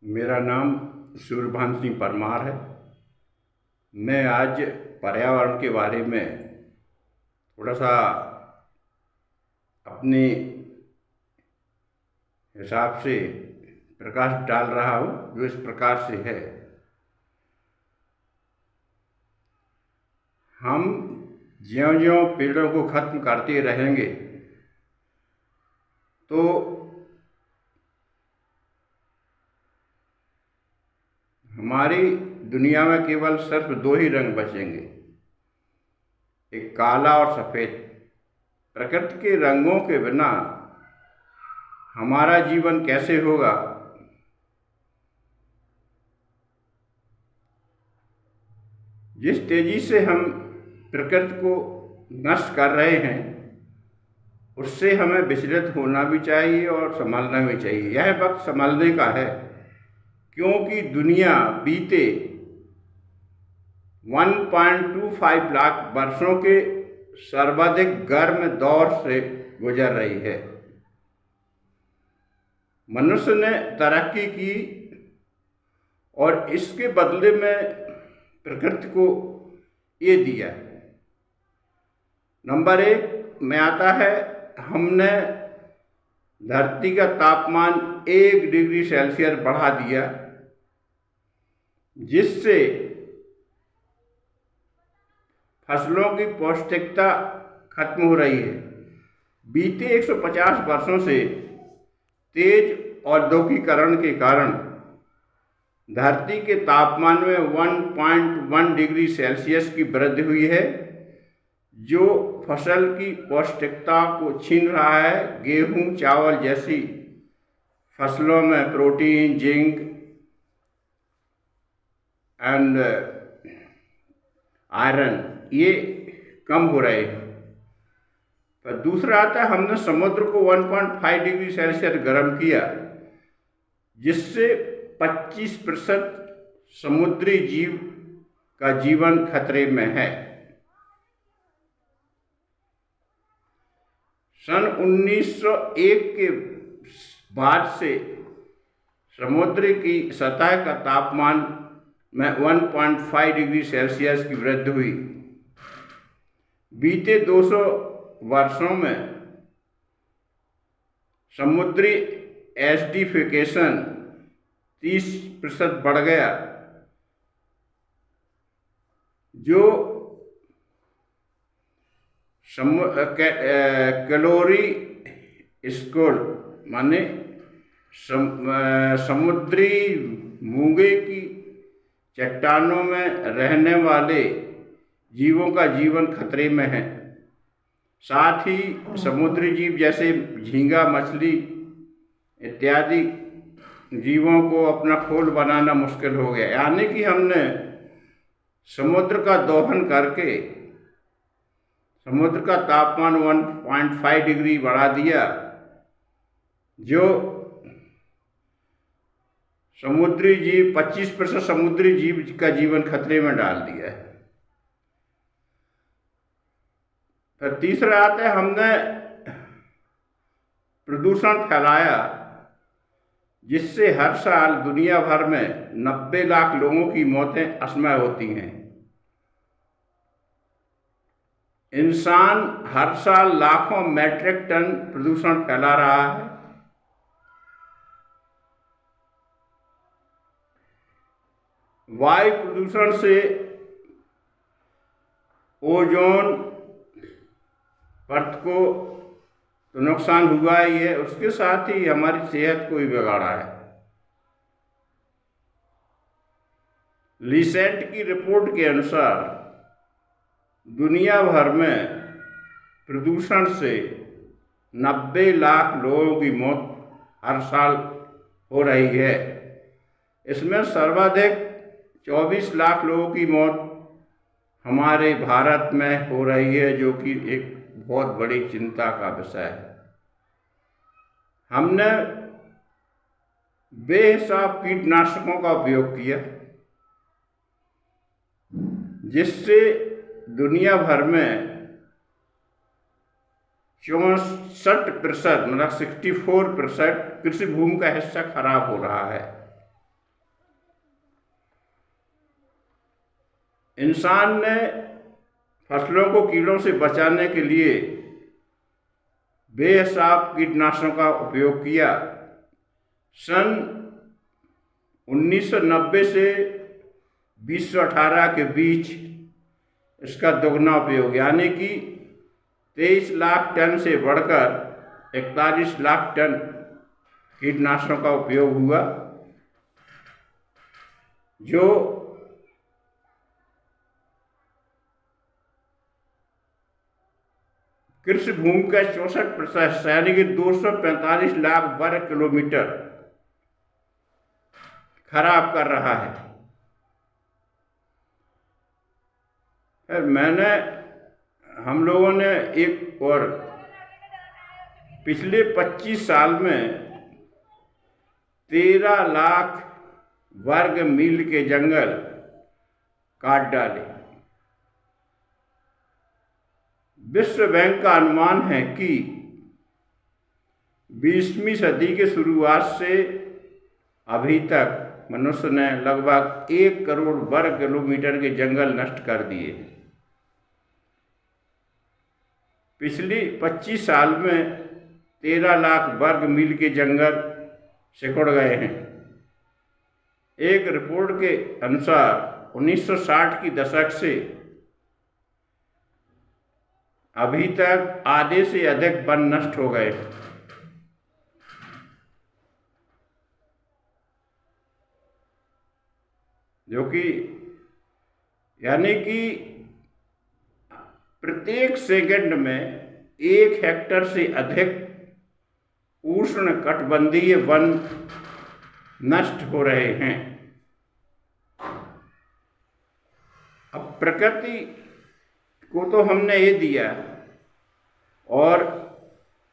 मेरा नाम सूर्यभान सिंह परमार है। मैं आज पर्यावरण के बारे में थोड़ा सा अपने हिसाब से प्रकाश डाल रहा हूँ, जो इस प्रकार से है। हम ज्यों-ज्यों पेड़ों को खत्म करते रहेंगे तो हमारी दुनिया में केवल सिर्फ दो ही रंग बचेंगे, एक काला और सफ़ेद। प्रकृति के रंगों के बिना हमारा जीवन कैसे होगा? जिस तेजी से हम प्रकृति को नष्ट कर रहे हैं, उससे हमें विचलित होना भी चाहिए और संभलना भी चाहिए। यह वक्त संभलने का है, क्योंकि दुनिया बीते 1.25 लाख वर्षों के सर्वाधिक गर्म दौर से गुजर रही है। मनुष्य ने तरक्की की और इसके बदले में प्रकृति को ये दिया। नंबर 1 में आता है, हमने धरती का तापमान 1 डिग्री सेल्सियस बढ़ा दिया, जिससे फसलों की पौष्टिकता खत्म हो रही है। बीते 150 वर्षों से तेज औद्योगिकीकरण के कारण धरती के तापमान में 1.1 डिग्री सेल्सियस की वृद्धि हुई है, जो फसल की पौष्टिकता को छीन रहा है। गेहूं, चावल जैसी फसलों में प्रोटीन, जिंक एंड आयरन ये कम हो रहे हैं। पर दूसरा आता है, हमने समुद्र को 1.5 डिग्री सेल्सियस गर्म किया, जिससे 25% समुद्री जीव का जीवन खतरे में है। सन 1901 के बाद से समुद्र की सतह का तापमान में 1.5 डिग्री सेल्सियस की वृद्धि हुई। बीते 200 वर्षों में समुद्री एसिडिफिकेशन 30% बढ़ गया, जो कैलोरी स्कोर माने समुद्री मूंगे की चट्टानों में रहने वाले जीवों का जीवन खतरे में है। साथ ही समुद्री जीव जैसे झींगा, मछली इत्यादि जीवों को अपना खोल बनाना मुश्किल हो गया। यानी कि हमने समुद्र का दोहन करके समुद्र का तापमान 1.5 डिग्री बढ़ा दिया, जो समुद्री जीव 25% समुद्री जीव का जीवन खतरे में डाल दिया है। फिर तीसरा आता है, हमने प्रदूषण फैलाया, जिससे हर साल दुनिया भर में 90 लाख लोगों की मौतें असमय होती हैं। इंसान हर साल लाखों मैट्रिक टन प्रदूषण फैला रहा है। वायु प्रदूषण से ओजोन परत को तो नुकसान हुआ ही है, उसके साथ ही हमारी सेहत को भी बिगाड़ा है। रिसेंट की रिपोर्ट के अनुसार दुनिया भर में प्रदूषण से 90 लाख लोगों की मौत हर साल हो रही है। इसमें सर्वाधिक 24 लाख लोगों की मौत हमारे भारत में हो रही है, जो कि एक बहुत बड़ी चिंता का विषय है। हमने बेहिसाब कीटनाशकों का उपयोग किया, जिससे दुनिया भर में 64% मतलब 64% कृषि भूमि का हिस्सा खराब हो रहा है। इंसान ने फसलों को कीड़ों से बचाने के लिए बेहिसाब कीटनाशकों का उपयोग किया। सन 1990 से 2018 के बीच इसका दोगुना उपयोग, यानी कि 23 लाख टन से बढ़कर 41 लाख टन कीटनाशकों का उपयोग हुआ, जो कृषि भूमि का 64%, यानी कि 245 लाख वर्ग किलोमीटर खराब कर रहा है। हम लोगों ने एक और पिछले 25 साल में 13 लाख वर्ग मील के जंगल काट डाले। विश्व बैंक का अनुमान है कि 20वीं सदी के शुरुआत से अभी तक मनुष्य ने लगभग 1 करोड़ वर्ग किलोमीटर के जंगल नष्ट कर दिए। पिछली 25 साल में 13 लाख वर्ग मील के जंगल सिकुड़ गए हैं। एक रिपोर्ट के अनुसार 1960 की दशक से अभी तक आधे से अधिक वन नष्ट हो गए, जो कि यानी कि प्रत्येक सेकंड में 1 हेक्टेयर से अधिक उष्णकटिबंधीय वन नष्ट हो रहे हैं। अब प्रकृति को तो हमने ये दिया और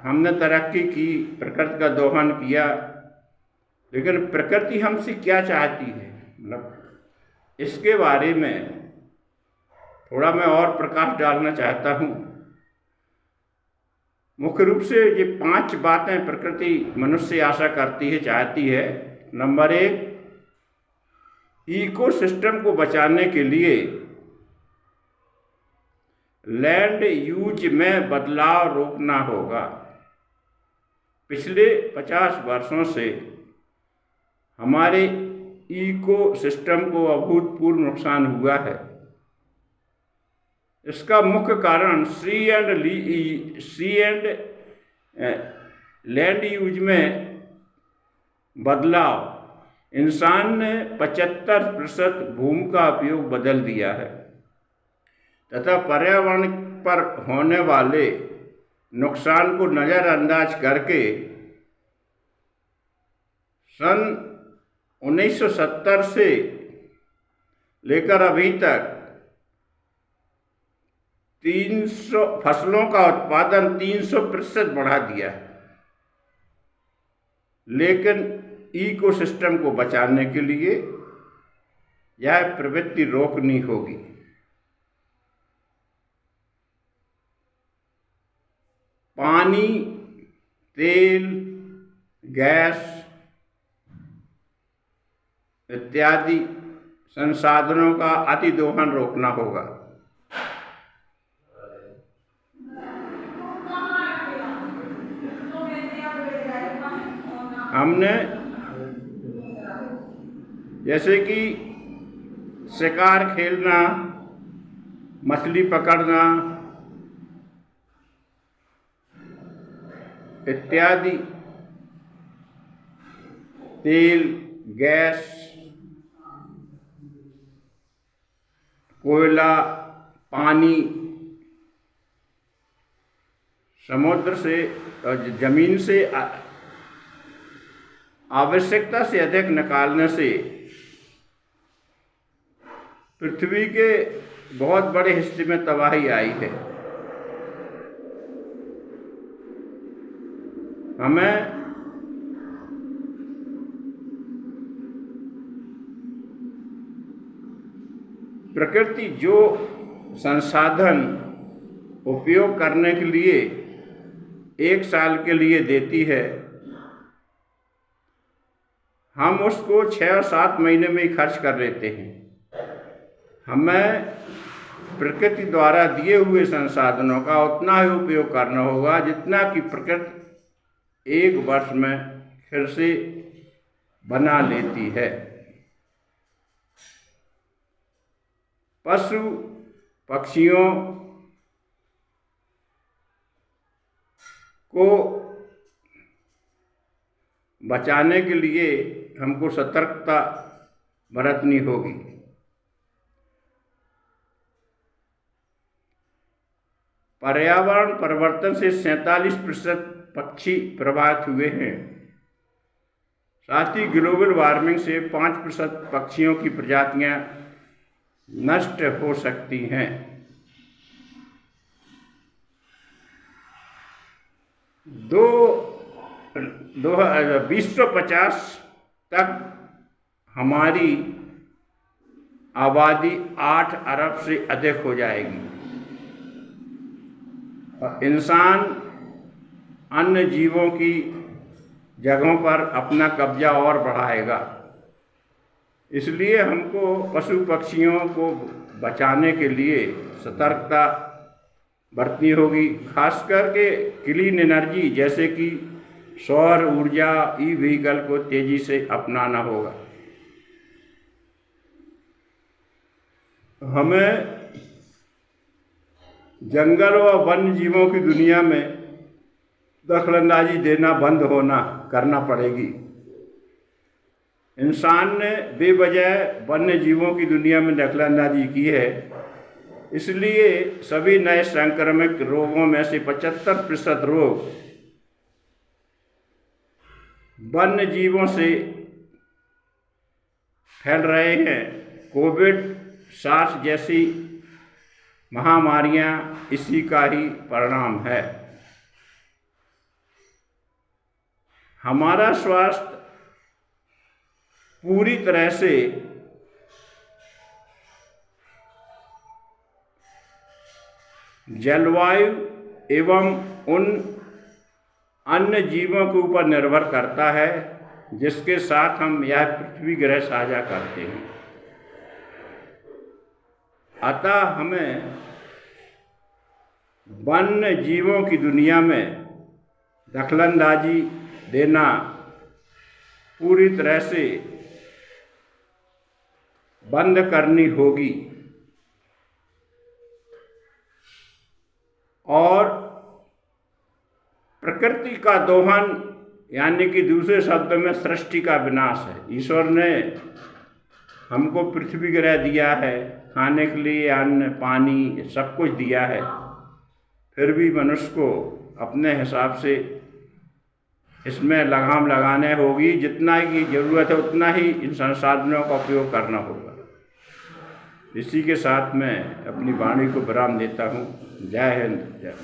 हमने तरक्की की, प्रकृति का दोहन किया, लेकिन प्रकृति हमसे क्या चाहती है, मतलब इसके बारे में थोड़ा मैं और प्रकाश डालना चाहता हूँ। मुख्य रूप से ये 5 बातें प्रकृति मनुष्य से आशा करती है, चाहती है। नंबर 1, इकोसिस्टम को बचाने के लिए लैंड यूज में बदलाव रोकना होगा। पिछले 50 वर्षों से हमारे इकोसिस्टम को अभूतपूर्व नुकसान हुआ है। इसका मुख्य कारण सी एंड लैंड यूज में बदलाव। इंसान ने 75% भूमि का उपयोग बदल दिया है तथा पर्यावरण पर होने वाले नुकसान को नज़रअंदाज करके सन 1970 से लेकर अभी तक 300 फसलों का उत्पादन 300% बढ़ा दिया है। लेकिन इकोसिस्टम को बचाने के लिए यह प्रवृत्ति रोकनी होगी। पानी, तेल, गैस इत्यादि संसाधनों का अतिदोहन रोकना होगा। हमने जैसे कि शिकार खेलना, मछली पकड़ना इत्यादि, तेल, गैस, कोयला, पानी, समुद्र से और जमीन से आवश्यकता से अधिक निकालने से पृथ्वी के बहुत बड़े हिस्से में तबाही आई है। हमें प्रकृति जो संसाधन उपयोग करने के लिए 1 साल के लिए देती है, हम उसको 6 और 7 महीने में ही खर्च कर लेते हैं। हमें प्रकृति द्वारा दिए हुए संसाधनों का उतना ही उपयोग करना होगा जितना कि प्रकृति एक वर्ष में फिर से बना लेती है। पशु पक्षियों को बचाने के लिए हमको सतर्कता बरतनी होगी। पर्यावरण परिवर्तन से 47% पक्षी प्रभावित हुए हैं। साथ ही ग्लोबल वार्मिंग से 5% पक्षियों की प्रजातियां नष्ट हो सकती हैं। 2050 तक हमारी आबादी 8 अरब से अधिक हो जाएगी और इंसान अन्य जीवों की जगहों पर अपना कब्जा और बढ़ाएगा। इसलिए हमको पशु पक्षियों को बचाने के लिए सतर्कता बरतनी होगी। खास करके क्लीन एनर्जी जैसे कि सौर ऊर्जा, ई व्हीकल को तेजी से अपनाना होगा। हमें जंगल व वन्य जीवों की दुनिया में दखलंदाजी देना बंद करना पड़ेगी। इंसान ने बेवजह वन्य जीवों की दुनिया में दखलंदाजी की है, इसलिए सभी नए संक्रामक रोगों में से 75% रोग वन्य जीवों से फैल रहे हैं। कोविड, सार्स जैसी महामारियां इसी का ही परिणाम है। हमारा स्वास्थ्य पूरी तरह से जलवायु एवं उन अन्य जीवों के ऊपर निर्भर करता है जिसके साथ हम यह पृथ्वी ग्रह साझा करते हैं। अतः हमें वन्य जीवों की दुनिया में दखलंदाजी देना पूरी तरह से बंद करनी होगी और प्रकृति का दोहन यानी कि दूसरे शब्द में सृष्टि का विनाश है। ईश्वर ने हमको पृथ्वी ग्रह दिया है, खाने के लिए अन्न, पानी सब कुछ दिया है, फिर भी मनुष्य को अपने हिसाब से इसमें लगाम लगाने होगी। जितना की ज़रूरत है उतना ही इन संसाधनों का उपयोग करना होगा। इसी के साथ मैं अपनी वाणी को विराम देता हूँ। जय हिंद, जय।